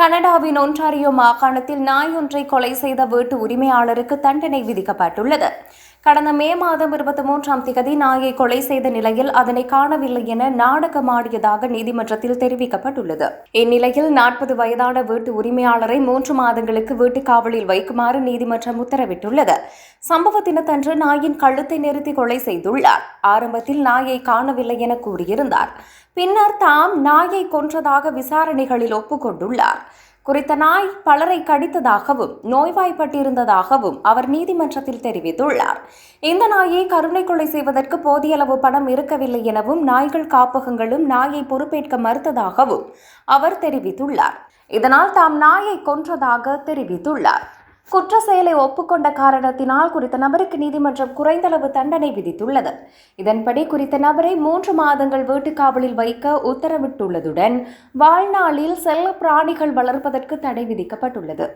கனடாவின் ஒன்டாரியோ மாகாணத்தில் நாய் ஒன்றை கொலை செய்த வீட்டு உரிமையாளருக்கு தண்டனை விதிக்கப்பட்டுள்ளது. கடந்த மே மாதம் 23ஆம் தேதி நாயை கொலை செய்த நிலையில் அதனை காணவில்லை என நாடகமாடியதாக நீதிமன்றத்தில் தெரிவிக்கப்பட்டுள்ளது. இந்நிலையில் 40 வயதான வீட்டு உரிமையாளரை 3 மாதங்களுக்கு வீட்டு காவலில் வைக்குமாறு நீதிமன்றம் உத்தரவிட்டுள்ளது. சம்பவ தினத்தன்று நாயின் கழுத்தை நெரித்து கொலை செய்துள்ளார். ஆரம்பத்தில் நாயை காணவில்லை என கூறியிருந்தார். பின்னர் தாம் நாயை கொன்றதாக விசாரணைகளில் ஒப்புக்கொண்டுள்ளார். குறித்த நாய் பலரை கடித்ததாகவும் நோய்வாய்ப்பட்டிருந்ததாகவும் அவர் நீதிமன்றத்தில் தெரிவித்துள்ளார். இந்த நாயை கருணை கொலை செய்வதற்கு போதிய அளவு பணம் இருக்கவில்லை எனவும் நாய்கள் காப்பகங்களும் நாயை பொறுப்பேற்க மறுத்ததாகவும் அவர் தெரிவித்துள்ளார். இதனால் தாம் நாயை கொன்றதாக தெரிவித்துள்ளார். குற்ற செயலை ஒப்புக்கொண்ட காரணத்தினால் குறித்த நபருக்கு நீதிமன்றம் குறைந்தளவு தண்டனை விதித்துள்ளது. இதன்படி குறித்த நபரை 3 மாதங்கள் வீட்டுக் காவலில் வைக்க உத்தரவிட்டுள்ளதுடன் வாழ்நாளில் செல்ல பிராணிகள் வளர்ப்பதற்கு தடை விதிக்கப்பட்டுள்ளது.